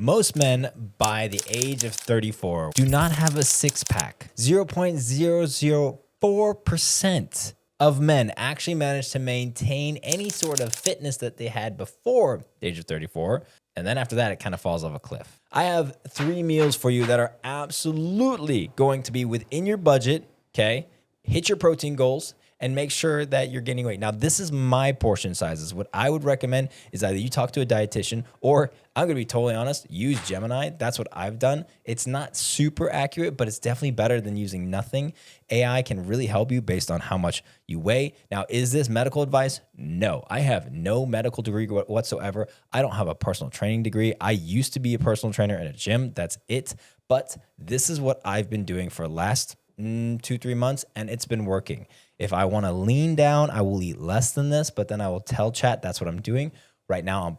Most men by the age of 34 do not have a six pack. 0.004% of men actually manage to maintain any sort of fitness that they had before the age of 34. And then after that, it kind of falls off a cliff. I have 3 meals for you that are absolutely going to be within your budget, okay? Hit your protein goals and make sure that you're gaining weight. Now, this is my portion sizes. What I would recommend is either you talk to a dietitian or, I'm gonna be totally honest, use Gemini. That's what I've done. It's not super accurate, but it's definitely better than using nothing. AI can really help you based on how much you weigh. Now, is this medical advice? No, I have no medical degree whatsoever. I don't have a personal training degree. I used to be a personal trainer at a gym. That's it. But this is what I've been doing for the last 2-3 months, and it's been working. If I want to lean down, I will eat less than this, but then I will tell chat that's what I'm doing. Right now, I'm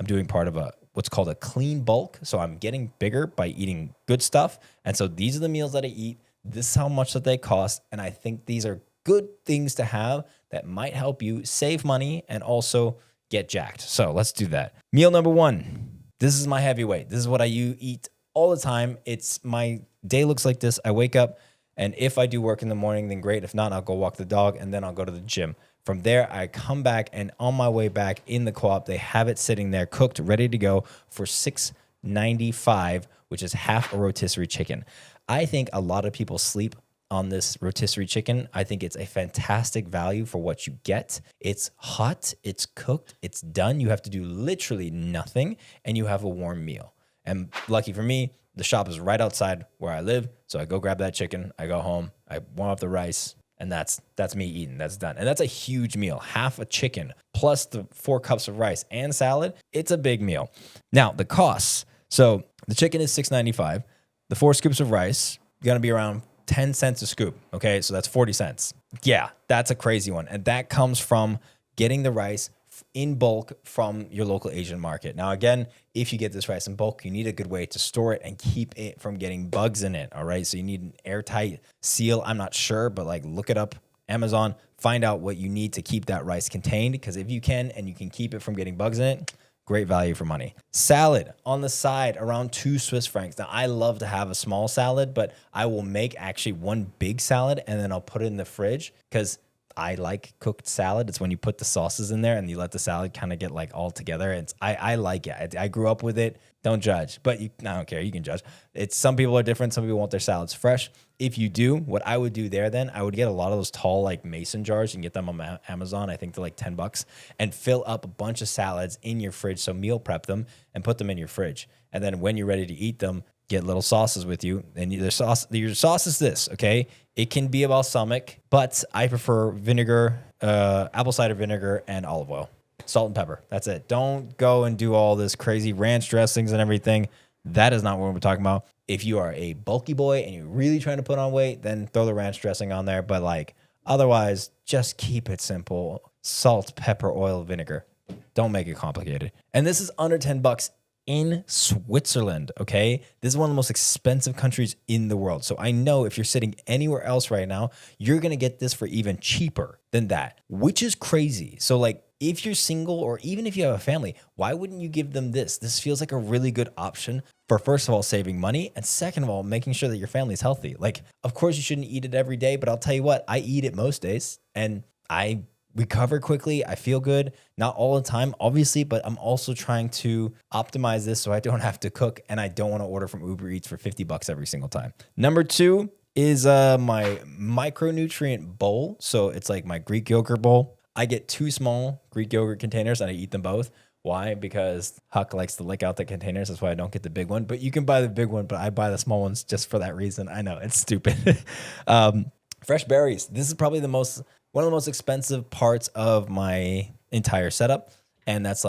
doing part of a what's called a clean bulk. So I'm getting bigger by eating good stuff. And so these are the meals that I eat. This is how much that they cost. And I think these are good things to have that might help you save money and also get jacked. So let's do that. Meal number 1. This is my heavyweight. This is what I eat all the time. It's my day looks like this. I wake up, and if I do work in the morning, then great. If not, I'll go walk the dog, and then I'll go to the gym. From there, I come back, and on my way back in the co-op, they have it sitting there cooked, ready to go for $6.95, which is half a rotisserie chicken. I think a lot of people sleep on this rotisserie chicken. I think it's a fantastic value for what you get. It's hot, it's cooked, it's done. You have to do literally nothing, and you have a warm meal. And lucky for me, the shop is right outside where I live. So I go grab that chicken. I go home. I warm up the rice. And that's me eating. That's done. And that's a huge meal. Half a chicken plus the 4 cups of rice and salad. It's a big meal. Now, the costs. So the chicken is $6.95. The 4 scoops of rice going to be around 10 cents a scoop. Okay, so that's 40 cents. Yeah, that's a crazy one. And that comes from getting the rice in bulk from your local Asian market. Now, again, if you get this rice in bulk, you need a good way to store it and keep it from getting bugs in it. All right. So you need an airtight seal. I'm not sure, but look it up, Amazon, find out what you need to keep that rice contained. Because if you can, and you can keep it from getting bugs in it, great value for money. Salad on the side, around 2 Swiss francs. Now, I love to have a small salad, but I will make actually one big salad and then I'll put it in the fridge because I like cooked salad. It's when you put the sauces in there and you let the salad kind of get all together. I like it. I grew up with it. Don't judge, but I don't care. You can judge. Some people are different. Some people want their salads fresh. If you do, what I would do there then, I would get a lot of those tall mason jars. You can get them on Amazon. I think they're $10 and fill up a bunch of salads in your fridge. So meal prep them and put them in your fridge. And then when you're ready to eat them, get little sauces with you. And your sauce is this, okay? It can be a balsamic, but I prefer vinegar, apple cider vinegar, and olive oil. Salt and pepper. That's it. Don't go and do all this crazy ranch dressings and everything. That is not what we're talking about. If you are a bulky boy and you're really trying to put on weight, then throw the ranch dressing on there. But otherwise, just keep it simple. Salt, pepper, oil, vinegar. Don't make it complicated. And this is under $10 in Switzerland, okay? This is one of the most expensive countries in the world. So I know if you're sitting anywhere else right now, you're going to get this for even cheaper than that, which is crazy. So if you're single or even if you have a family, why wouldn't you give them this? This feels like a really good option for, first of all, saving money, and second of all, making sure that your family's healthy. Of course you shouldn't eat it every day, but I'll tell you what, I eat it most days and I recover quickly. I feel good. Not all the time, obviously, but I'm also trying to optimize this so I don't have to cook and I don't want to order from Uber Eats for $50 every single time. Number 2 is my micronutrient bowl. So it's my Greek yogurt bowl. I get 2 small Greek yogurt containers and I eat them both. Why? Because Huck likes to lick out the containers. That's why I don't get the big one. But you can buy the big one, but I buy the small ones just for that reason. I know, it's stupid. Fresh berries. This is probably one of the most expensive parts of my entire setup. And that's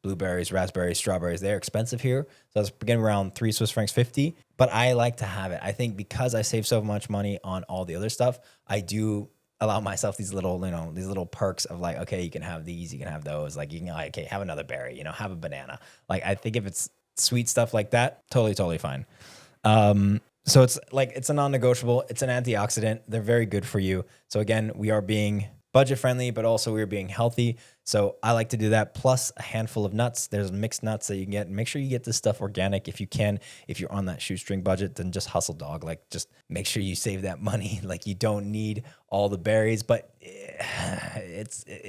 blueberries, raspberries, strawberries. They're expensive here. So it's getting around 3 Swiss francs 50. But I like to have it. I think because I save so much money on all the other stuff, I do allow myself these little perks of okay, you can have these, you can have those. You can, okay, have another berry, have a banana. I think if it's sweet stuff like that, totally fine. So it's a non-negotiable. It's an antioxidant. They're very good for you. So again, we are being budget friendly, but also we're being healthy. So I like to do that, plus a handful of nuts. There's mixed nuts that you can get. Make sure you get this stuff organic if you can. If you're on that shoestring budget, then just hustle, dog. Like, just make sure you save that money. Like, you don't need all the berries, but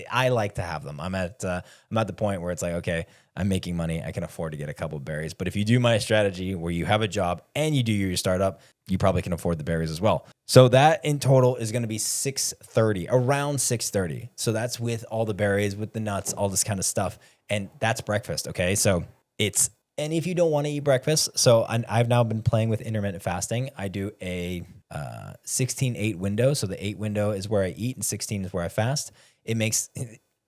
I like to have them. I'm at the point where it's like, okay, I'm making money. I can afford to get a couple of berries. But if you do my strategy where you have a job and you do your startup, you probably can afford the berries as well. So that in total is going to be around 6:30. So that's with all the berries, with the nuts, all this kind of stuff. And that's breakfast. Okay. So and if you don't want to eat breakfast, so I've now been playing with intermittent fasting. I do a 16-8 window. So the 8 window is where I eat and 16 is where I fast. It makes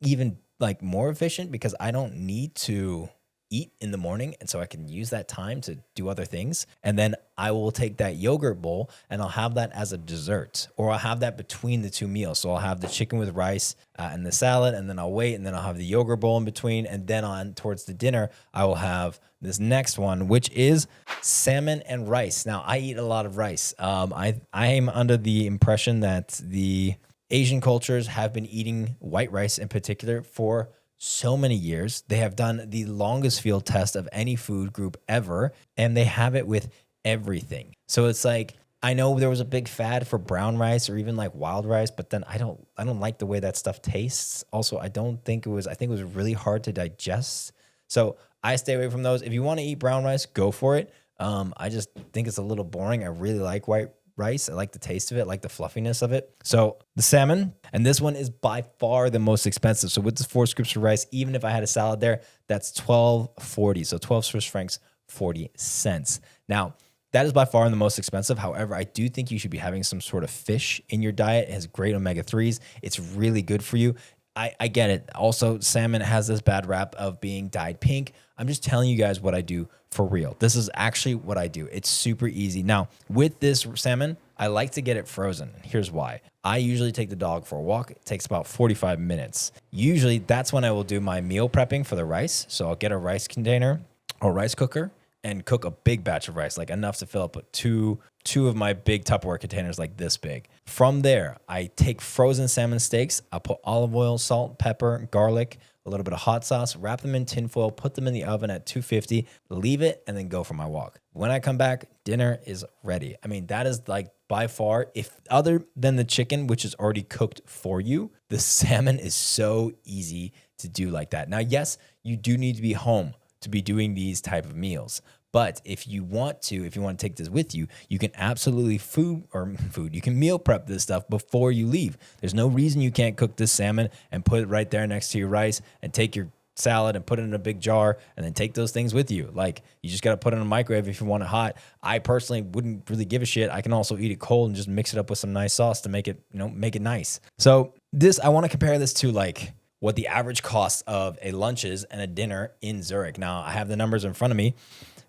even like more efficient because I don't need to eat in the morning. And so I can use that time to do other things. And then I will take that yogurt bowl and I'll have that as a dessert, or I'll have that between the two meals. So I'll have the chicken with rice and the salad, and then I'll wait, and then I'll have the yogurt bowl in between. And then on towards the dinner, I will have this next one, which is salmon and rice. Now, I eat a lot of rice. I am under the impression that the Asian cultures have been eating white rice in particular for so many years. They have done the longest field test of any food group ever, and they have it with everything. So it's like, I know there was a big fad for brown rice or even like wild rice, but then I don't like the way that stuff tastes. Also, I think it was really hard to digest. So I stay away from those. If you want to eat brown rice, go for it. I just think it's a little boring. I really like white rice. I like the taste of it. I like the fluffiness of it. So the salmon, and this one is by far the most expensive. So with the 4 scoops of rice, even if I had a salad there, that's $12.40. So 12 Swiss francs, 40 cents. Now, that is by far the most expensive. However, I do think you should be having some sort of fish in your diet. It has great omega-3s. It's really good for you. I get it. Also, salmon has this bad rap of being dyed pink. I'm just telling you guys what I do for real. This is actually what I do. It's super easy. Now, with this salmon, I like to get it frozen. Here's why. I usually take the dog for a walk. It takes about 45 minutes. Usually, that's when I will do my meal prepping for the rice. So I'll get a rice container or rice cooker and cook a big batch of rice, like enough to fill up two of my big Tupperware containers like this big. From there, I take frozen salmon steaks. I'll put olive oil, salt, pepper, garlic, a little bit of hot sauce, wrap them in tinfoil, put them in the oven at 250, leave it, and then go for my walk. When I come back, dinner is ready. I mean, that is like by far, if other than the chicken, which is already cooked for you, the salmon is so easy to do like that. Now, yes, you do need to be home to be doing these type of meals. But if you want to take this with you, you can absolutely you can meal prep this stuff before you leave. There's no reason you can't cook this salmon and put it right there next to your rice and take your salad and put it in a big jar and then take those things with you. Like, you just got to put it in a microwave if you want it hot. I personally wouldn't really give a shit. I can also eat it cold and just mix it up with some nice sauce to make it nice. So I want to compare this to like what the average cost of a lunch is and a dinner in Zurich. Now, I have the numbers in front of me.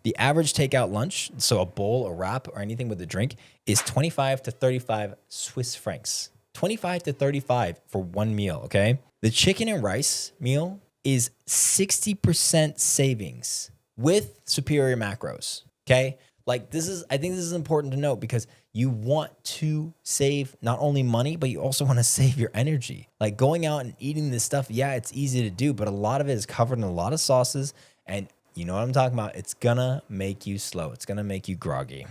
The average takeout lunch, so a bowl, a wrap, or anything with a drink, is 25 to 35 Swiss francs. 25 to 35 for one meal, okay? The chicken and rice meal is 60% savings with superior macros, okay? Like, I think this is important to note because you want to save not only money, but you also want to save your energy. Like, going out and eating this stuff, yeah, it's easy to do, but a lot of it is covered in a lot of sauces, and you know what I'm talking about. It's gonna make you slow. It's gonna make you groggy.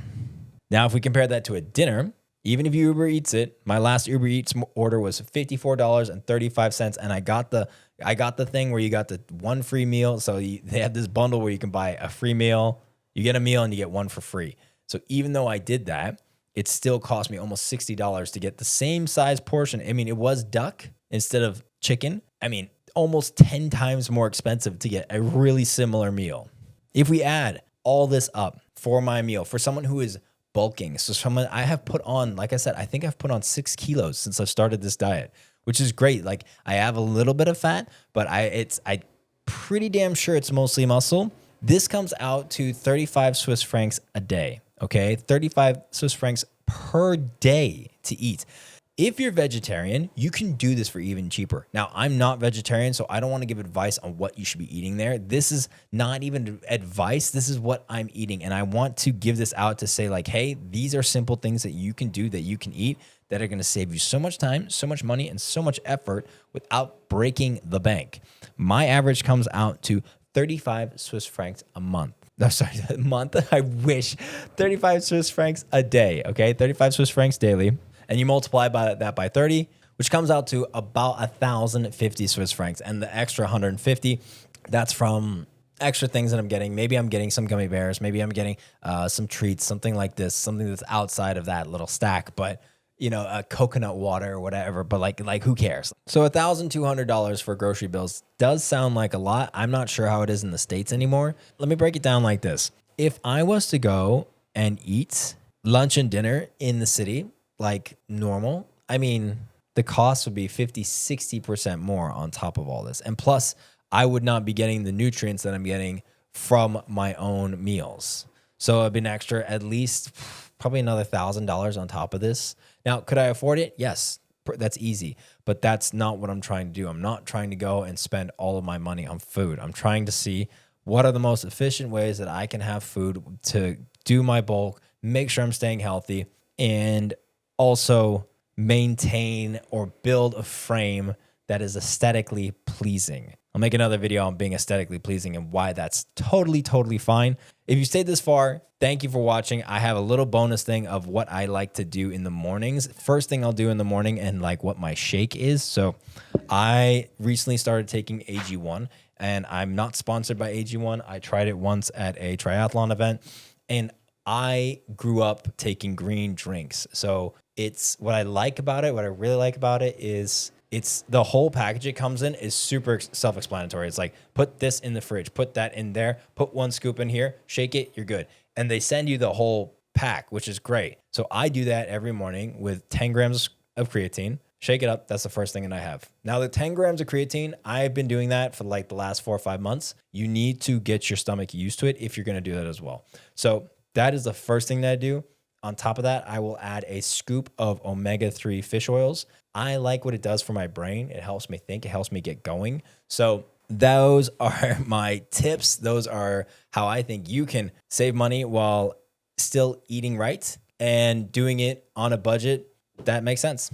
Now, if we compare that to a dinner, even if you Uber Eats it, my last Uber Eats order was $54.35, and I got the thing where you got the one free meal. So they have this bundle where you can buy a free meal, you get a meal, and you get one for free. So even though I did that, it still cost me almost $60 to get the same size portion. I mean, it was duck instead of chicken. I mean, almost 10 times more expensive to get a really similar meal. If we add all this up for my meal, for someone who is bulking, so someone I have put on, like I said, I think I've put on 6 kilos since I've started this diet, which is great. Like, I have a little bit of fat, but I'm pretty damn sure it's mostly muscle. This comes out to 35 Swiss francs a day, okay? 35 Swiss francs per day to eat. If you're vegetarian, you can do this for even cheaper. Now, I'm not vegetarian, so I don't want to give advice on what you should be eating there. This is not even advice. This is what I'm eating. And I want to give this out to say, like, hey, these are simple things that you can do, that you can eat, that are going to save you so much time, so much money, and so much effort without breaking the bank. My average comes out to 35 Swiss francs a month. No, sorry, a month. I wish 35 Swiss francs a day. Okay, 35 Swiss francs daily. And you multiply that by 30, which comes out to about 1,050 Swiss francs. And the extra 150, that's from extra things that I'm getting. Maybe I'm getting some gummy bears. Maybe I'm getting some treats, something like this, something that's outside of that little stack. But a coconut water or whatever, but like who cares? So $1,200 for grocery bills does sound like a lot. I'm not sure how it is in the States anymore. Let me break it down like this. If I was to go and eat lunch and dinner in the city, like normal, I mean, the cost would be 50-60% more on top of all this. And plus, I would not be getting the nutrients that I'm getting from my own meals. So it'd be an extra, at least probably another $1,000 on top of this. Now, could I afford it? Yes, that's easy, but that's not what I'm trying to do. I'm not trying to go and spend all of my money on food. I'm trying to see what are the most efficient ways that I can have food to do my bulk, make sure I'm staying healthy, and also maintain or build a frame that is aesthetically pleasing. I'll make another video on being aesthetically pleasing and why that's totally, totally fine. If you stayed this far, thank you for watching. I have a little bonus thing of what I like to do in the mornings. First thing I'll do in the morning and like what my shake is. So I recently started taking AG1 and I'm not sponsored by AG1. I tried it once at a triathlon event and I grew up taking green drinks. So it's what I like about it. What I really like about it is it's the whole package it comes in is super self-explanatory. It's like, put this in the fridge, put that in there, put one scoop in here, shake it, you're good. And they send you the whole pack, which is great. So I do that every morning with 10 grams of creatine, shake it up. That's the first thing that I have. Now the 10 grams of creatine, I've been doing that for like the last 4 or 5 months. You need to get your stomach used to it if you're going to do that as well. So that is the first thing that I do. On top of that, I will add a scoop of omega-3 fish oils. I like what it does for my brain. It helps me think. It helps me get going. So those are my tips. Those are how I think you can save money while still eating right and doing it on a budget that makes sense.